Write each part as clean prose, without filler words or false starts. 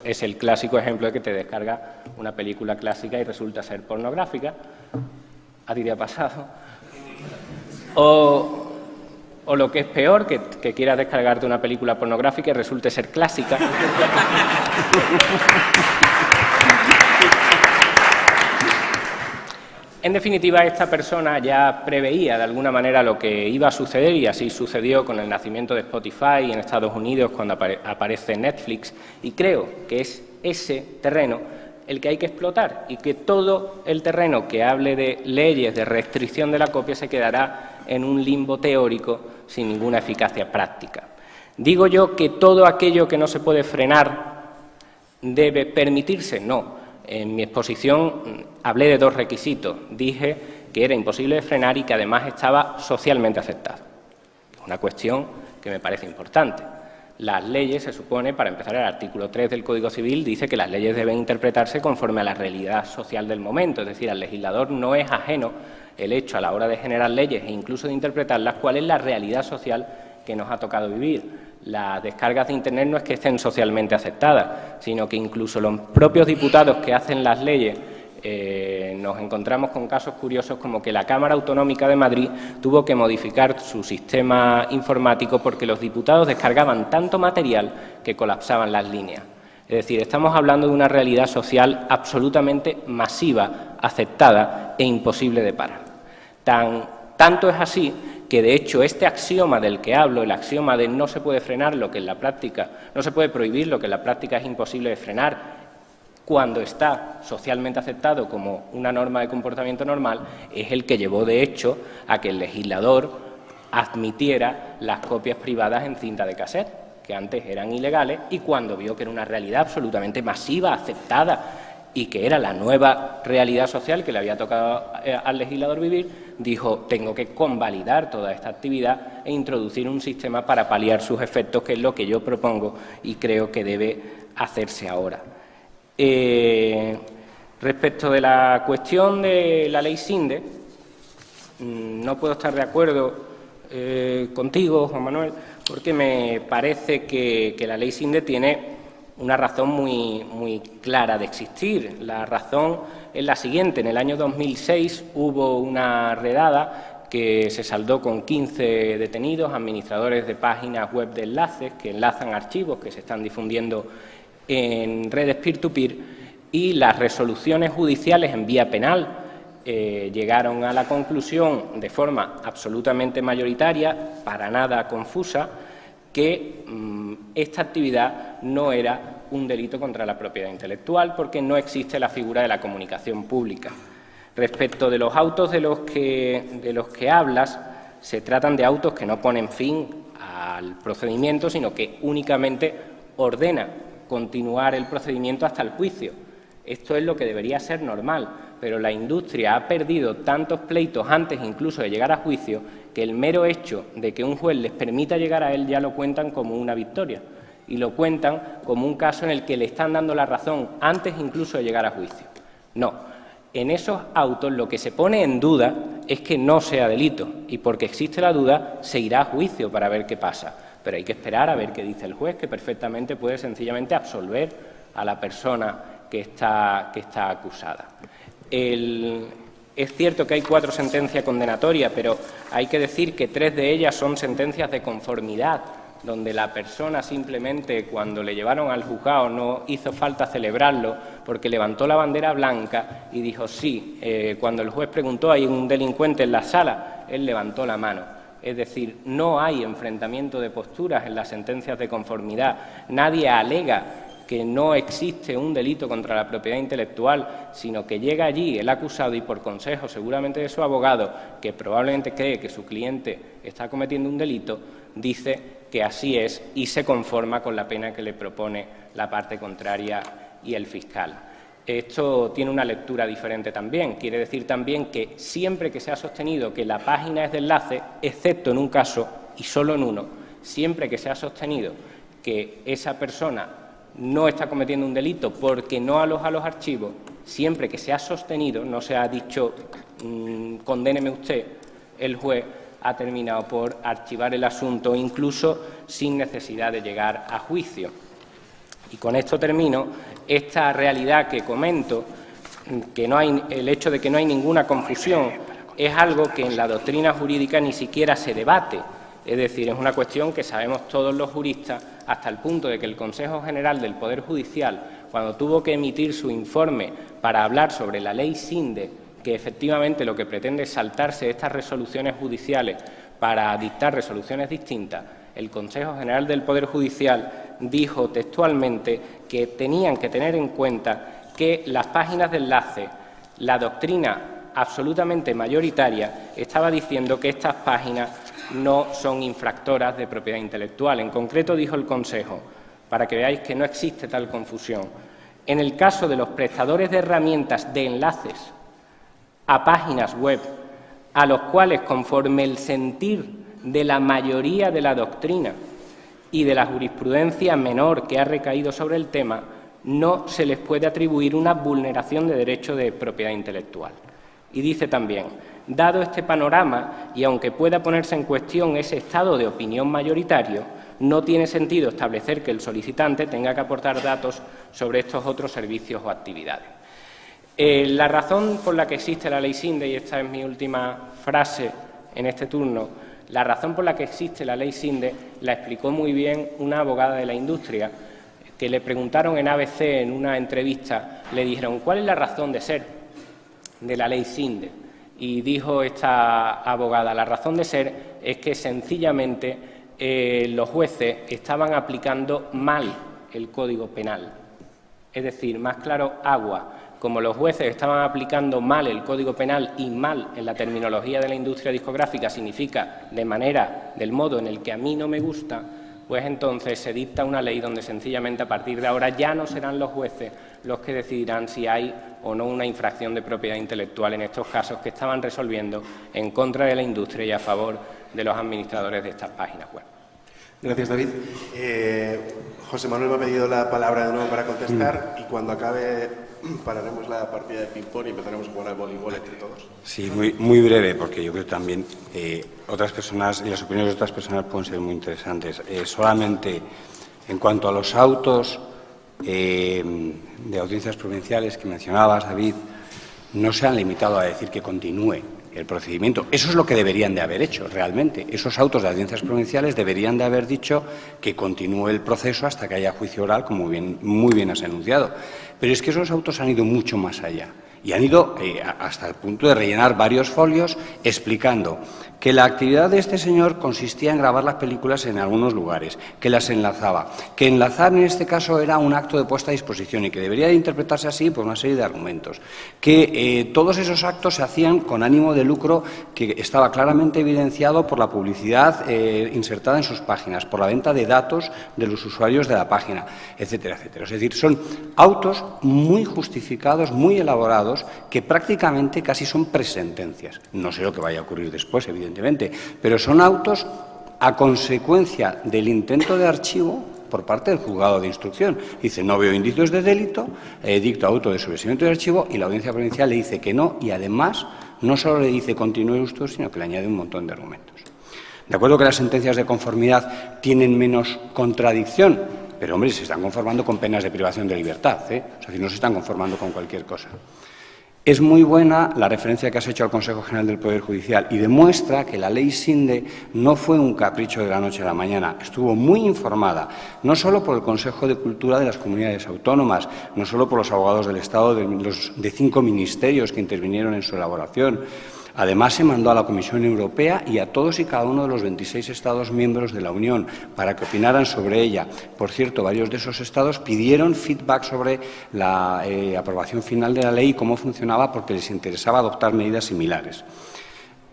es el clásico ejemplo de que te descarga una película clásica y resulta ser pornográfica. ¿A ti te ha pasado? O lo que es peor, que quieras descargarte una película pornográfica y resulte ser clásica. En definitiva, esta persona ya preveía de alguna manera lo que iba a suceder y así sucedió con el nacimiento de Spotify en Estados Unidos cuando aparece Netflix, y creo que es ese terreno el que hay que explotar y que todo el terreno que hable de leyes de restricción de la copia se quedará en un limbo teórico sin ninguna eficacia práctica. ¿Digo yo que todo aquello que no se puede frenar debe permitirse? No. En mi exposición hablé de dos requisitos. Dije que era imposible de frenar y que además estaba socialmente aceptado. Una cuestión que me parece importante. Las leyes, se supone, para empezar, el artículo 3 del Código Civil dice que las leyes deben interpretarse conforme a la realidad social del momento. Es decir, al legislador no es ajeno el hecho a la hora de generar leyes e incluso de interpretarlas cuál es la realidad social que nos ha tocado vivir. Las descargas de Internet no es que estén socialmente aceptadas, sino que incluso los propios diputados que hacen las leyes nos encontramos con casos curiosos como que la Cámara Autonómica de Madrid tuvo que modificar su sistema informático porque los diputados descargaban tanto material que colapsaban las líneas. Es decir, estamos hablando de una realidad social absolutamente masiva, aceptada e imposible de parar. Tanto es así que, de hecho, este axioma del que hablo, el axioma de no se puede frenar lo que en la práctica, no se puede prohibir lo que en la práctica es imposible de frenar, cuando está socialmente aceptado como una norma de comportamiento normal, es el que llevó, de hecho, a que el legislador admitiera las copias privadas en cinta de cassette, que antes eran ilegales, y cuando vio que era una realidad absolutamente masiva, aceptada, y que era la nueva realidad social que le había tocado al legislador vivir, dijo, tengo que convalidar toda esta actividad e introducir un sistema para paliar sus efectos, que es lo que yo propongo y creo que debe hacerse ahora. Respecto de la cuestión de la ley Sinde, no puedo estar de acuerdo contigo, Juan Manuel, porque me parece que la ley Sinde tiene una razón muy clara de existir. La razón es la siguiente. En el año 2006 hubo una redada que se saldó con 15 detenidos, administradores de páginas web de enlaces, que enlazan archivos que se están difundiendo en redes peer-to-peer, y las resoluciones judiciales en vía penal llegaron a la conclusión de forma absolutamente mayoritaria, para nada confusa, que esta actividad no era un delito contra la propiedad intelectual porque no existe la figura de la comunicación pública. Respecto de los autos de los que hablas, se tratan de autos que no ponen fin al procedimiento, sino que únicamente ordenan continuar el procedimiento hasta el juicio. Esto es lo que debería ser normal, pero la industria ha perdido tantos pleitos antes incluso de llegar a juicio que el mero hecho de que un juez les permita llegar a él ya lo cuentan como una victoria y lo cuentan como un caso en el que le están dando la razón antes incluso de llegar a juicio. No, en esos autos lo que se pone en duda es que no sea delito y porque existe la duda se irá a juicio para ver qué pasa, pero hay que esperar a ver qué dice el juez, que perfectamente puede sencillamente absolver a la persona que está acusada. Es cierto que hay 4 sentencias condenatorias, pero hay que decir que 3 de ellas son sentencias de conformidad, donde la persona simplemente cuando le llevaron al juzgado no hizo falta celebrarlo porque levantó la bandera blanca y dijo sí. Cuando el juez preguntó, ¿hay un delincuente en la sala?, él levantó la mano. Es decir, no hay enfrentamiento de posturas en las sentencias de conformidad. Nadie alega que no existe un delito contra la propiedad intelectual, sino que llega allí el acusado y por consejo seguramente de su abogado, que probablemente cree que su cliente está cometiendo un delito, dice que así es y se conforma con la pena que le propone la parte contraria y el fiscal. Esto tiene una lectura diferente también. Quiere decir también que siempre que se ha sostenido que la página es de enlace, excepto en un caso y solo en uno, siempre que se ha sostenido que esa persona no está cometiendo un delito porque no aloja los archivos, siempre que se ha sostenido, no se ha dicho condéneme usted, el juez ha terminado por archivar el asunto incluso sin necesidad de llegar a juicio. Y con esto termino. Esta realidad que comento, el hecho de que no hay ninguna confusión, es algo que en la doctrina jurídica ni siquiera se debate. Es decir, es una cuestión que sabemos todos los juristas, hasta el punto de que el Consejo General del Poder Judicial, cuando tuvo que emitir su informe para hablar sobre la ley Sinde, que efectivamente lo que pretende es saltarse estas resoluciones judiciales para dictar resoluciones distintas, el Consejo General del Poder Judicial dijo textualmente que tenían que tener en cuenta que las páginas de enlace, la doctrina absolutamente mayoritaria, estaba diciendo que estas páginas no son infractoras de propiedad intelectual. En concreto, dijo el Consejo, para que veáis que no existe tal confusión, en el caso de los prestadores de herramientas de enlaces a páginas web, a los cuales, conforme el sentir de la mayoría de la doctrina y de la jurisprudencia menor que ha recaído sobre el tema, no se les puede atribuir una vulneración de derecho de propiedad intelectual. Y dice también, dado este panorama, y aunque pueda ponerse en cuestión ese estado de opinión mayoritario, no tiene sentido establecer que el solicitante tenga que aportar datos sobre estos otros servicios o actividades. La razón por la que existe la ley Sinde, y esta es mi última frase en este turno, la razón por la que existe la ley Sinde la explicó muy bien una abogada de la industria, que le preguntaron en ABC en una entrevista, le dijeron, ¿cuál es la razón de ser de la ley Sinde? Y dijo esta abogada, la razón de ser es que sencillamente los jueces estaban aplicando mal el Código Penal. Es decir, más claro, agua. Como los jueces estaban aplicando mal el Código Penal, y mal en la terminología de la industria discográfica significa del modo en el que a mí no me gusta, pues entonces se dicta una ley donde sencillamente a partir de ahora ya no serán los jueces los que decidirán si hay o no una infracción de propiedad intelectual en estos casos que estaban resolviendo en contra de la industria y a favor de los administradores de estas páginas web. Gracias, David. José Manuel me ha pedido la palabra de nuevo para contestar y cuando acabe pararemos la partida de ping-pong y empezaremos a jugar al voleibol entre todos. Sí, muy breve, porque yo creo que también otras personas y las opiniones de otras personas pueden ser muy interesantes. Solamente en cuanto a los autos de audiencias provinciales que mencionabas, David, no se han limitado a decir que continúe el procedimiento. Eso es lo que deberían de haber hecho realmente. Esos autos de audiencias provinciales deberían de haber dicho que continúe el proceso hasta que haya juicio oral, como muy bien has enunciado. Pero es que esos autos han ido mucho más allá y han ido hasta el punto de rellenar varios folios explicando que la actividad de este señor consistía en grabar las películas en algunos lugares, que las enlazaba, que enlazar en este caso era un acto de puesta a disposición y que debería de interpretarse así por una serie de argumentos, que todos esos actos se hacían con ánimo de lucro que estaba claramente evidenciado por la publicidad insertada en sus páginas, por la venta de datos de los usuarios de la página, etcétera, etcétera. Es decir, son autos muy justificados, muy elaborados, que prácticamente casi son presentencias. No sé lo que vaya a ocurrir después, evidentemente, pero son autos a consecuencia del intento de archivo por parte del juzgado de instrucción. Dice, no veo indicios de delito, dicto auto de sobreseimiento de archivo y la audiencia provincial le dice que no y además no solo le dice continúe usted, sino que le añade un montón de argumentos. De acuerdo que las sentencias de conformidad tienen menos contradicción, pero, hombre, se están conformando con penas de privación de libertad, O sea, no se están conformando con cualquier cosa. Es muy buena la referencia que has hecho al Consejo General del Poder Judicial y demuestra que la ley Sinde no fue un capricho de la noche a la mañana. Estuvo muy informada, no solo por el Consejo de Cultura de las Comunidades Autónomas, no solo por los abogados del Estado de 5 ministerios que intervinieron en su elaboración. Además, se mandó a la Comisión Europea y a todos y cada uno de los 26 Estados miembros de la Unión para que opinaran sobre ella. Por cierto, varios de esos Estados pidieron feedback sobre la aprobación final de la ley y cómo funcionaba porque les interesaba adoptar medidas similares.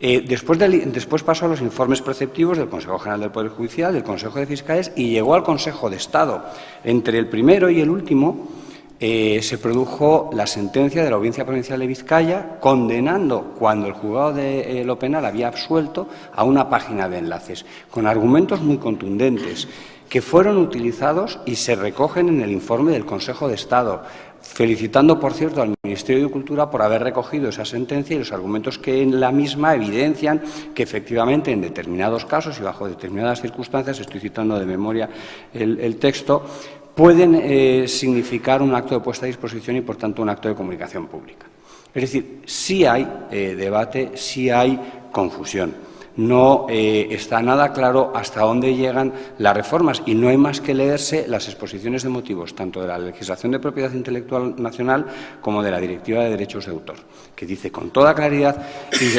Después pasó a los informes preceptivos del Consejo General del Poder Judicial, del Consejo de Fiscales y llegó al Consejo de Estado. Entre el primero y el último se produjo la sentencia de la Audiencia Provincial de Vizcaya condenando, cuando el juzgado de lo penal había absuelto, a una página de enlaces, con argumentos muy contundentes que fueron utilizados y se recogen en el informe del Consejo de Estado, felicitando, por cierto, al Ministerio de Cultura por haber recogido esa sentencia y los argumentos que en la misma evidencian que efectivamente en determinados casos y bajo determinadas circunstancias, estoy citando de memoria el texto, pueden significar un acto de puesta a disposición y, por tanto, un acto de comunicación pública. Es decir, sí hay debate, sí hay confusión. No está nada claro hasta dónde llegan las reformas y no hay más que leerse las exposiciones de motivos tanto de la legislación de propiedad intelectual nacional como de la Directiva de Derechos de Autor, que dice con toda claridad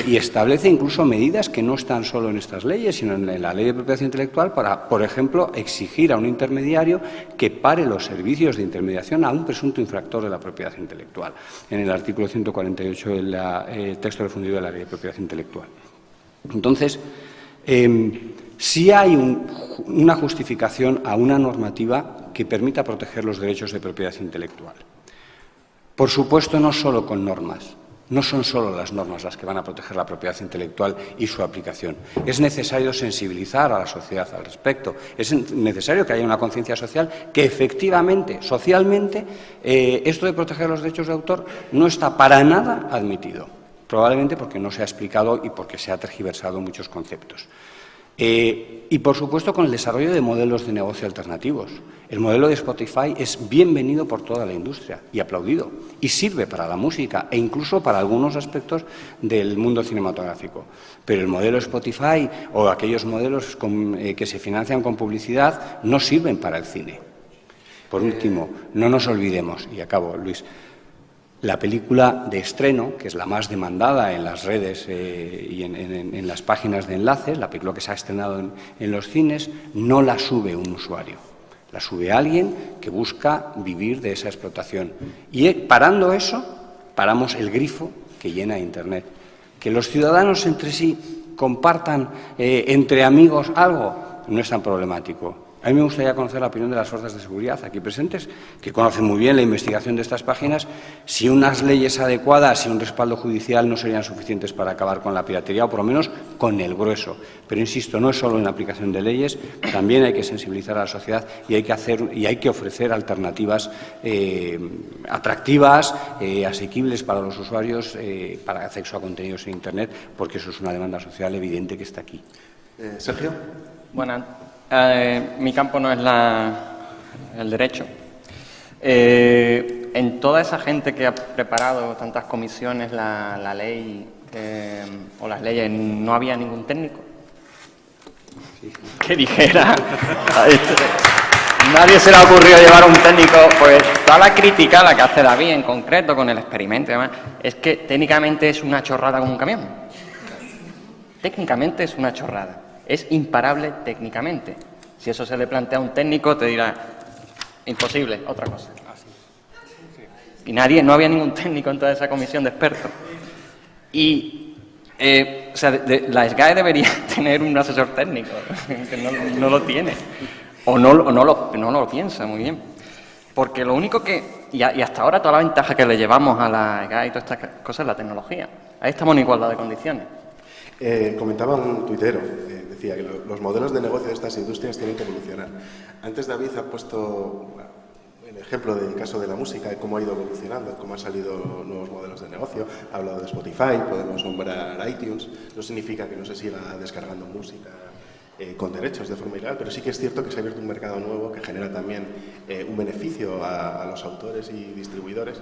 y establece incluso medidas que no están solo en estas leyes, sino en la Ley de Propiedad Intelectual para, por ejemplo, exigir a un intermediario que pare los servicios de intermediación a un presunto infractor de la propiedad intelectual, en el artículo 148 del texto refundido de la Ley de Propiedad Intelectual. Entonces, sí hay una justificación a una normativa que permita proteger los derechos de propiedad intelectual. Por supuesto, no solo con normas, no son solo las normas las que van a proteger la propiedad intelectual y su aplicación. Es necesario sensibilizar a la sociedad al respecto. Es necesario que haya una conciencia social que efectivamente, socialmente, esto de proteger los derechos de autor no está para nada admitido. Probablemente porque no se ha explicado y porque se ha tergiversado muchos conceptos. Y, por supuesto, con el desarrollo de modelos de negocio alternativos. El modelo de Spotify es bienvenido por toda la industria y aplaudido, y sirve para la música e incluso para algunos aspectos del mundo cinematográfico. Pero el modelo Spotify o aquellos modelos que se financian con publicidad no sirven para el cine. Por último, no nos olvidemos, y acabo, Luis, la película de estreno, que es la más demandada en las redes y en las páginas de enlaces, la película que se ha estrenado en los cines, no la sube un usuario, la sube alguien que busca vivir de esa explotación. Y parando eso, paramos el grifo que llena Internet. Que los ciudadanos entre sí compartan entre amigos algo no es tan problemático. A mí me gustaría conocer la opinión de las fuerzas de seguridad aquí presentes, que conocen muy bien la investigación de estas páginas, si unas leyes adecuadas y un respaldo judicial no serían suficientes para acabar con la piratería, o por lo menos con el grueso. Pero, insisto, no es solo en la aplicación de leyes, también hay que sensibilizar a la sociedad y hay que ofrecer alternativas atractivas, asequibles para los usuarios, para acceso a contenidos en Internet, porque eso es una demanda social evidente que está aquí. Sergio. Bueno, mi campo no es el derecho. En toda esa gente que ha preparado tantas comisiones la ley o las leyes, ¿no había ningún técnico que dijera? Nadie se le ha ocurrido llevar a un técnico. Pues toda la crítica, la que hace David en concreto con el experimento y demás, es que técnicamente es una chorrada como un camión. Técnicamente es una chorrada. Es imparable técnicamente. Si eso se le plantea a un técnico, te dirá, imposible, otra cosa. Y no había ningún técnico en toda esa comisión de expertos. Y, la SGAE debería tener un asesor técnico, que no lo tiene. O no lo piensa muy bien. Porque lo único que, y hasta ahora toda la ventaja que le llevamos a la SGAE y todas estas cosas es la tecnología. Ahí estamos en igualdad de condiciones. Comentaba un tuitero, decía que los modelos de negocio de estas industrias tienen que evolucionar. Antes David ha puesto el ejemplo del caso de la música y cómo ha ido evolucionando, cómo han salido nuevos modelos de negocio. Ha hablado de Spotify, podemos nombrar iTunes. No significa que no se siga descargando música con derechos de forma ilegal, pero sí que es cierto que se ha abierto un mercado nuevo que genera también un beneficio a los autores y distribuidores.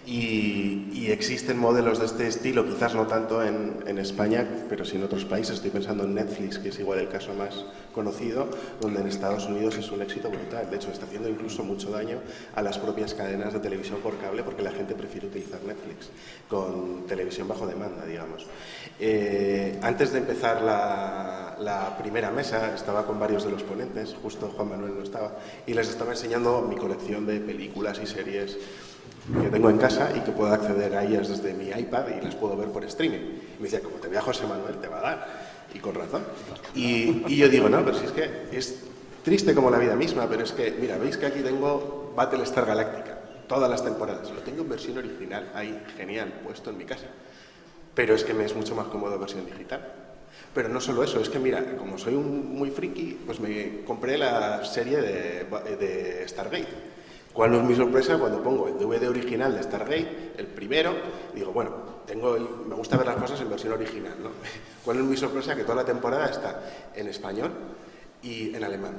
Y existen modelos de este estilo, quizás no tanto en España, pero sí en otros países. Estoy pensando en Netflix, que es igual el caso más conocido, donde en Estados Unidos es un éxito brutal. De hecho, está haciendo incluso mucho daño a las propias cadenas de televisión por cable, porque la gente prefiere utilizar Netflix con televisión bajo demanda, digamos. Antes de empezar la primera mesa, estaba con varios de los ponentes, justo Juan Manuel no estaba, y les estaba enseñando mi colección de películas y series que tengo en casa y que puedo acceder a ellas desde mi iPad y las puedo ver por streaming. Y me decía, como te vea José Manuel, te va a dar. Y con razón. Y yo digo, no, pero si es que es triste como la vida misma, pero es que, mira, veis que aquí tengo Battlestar Galactica, todas las temporadas. Lo tengo en versión original, ahí, genial, puesto en mi casa. Pero es que me es mucho más cómodo versión digital. Pero no solo eso, es que mira, como soy muy friki, pues me compré la serie de Stargate. ¿Cuál es mi sorpresa cuando pongo el DVD original de Stargate, el primero? Digo, bueno, me gusta ver las cosas en versión original, ¿no? ¿Cuál es mi sorpresa? Que toda la temporada está en español y en alemán.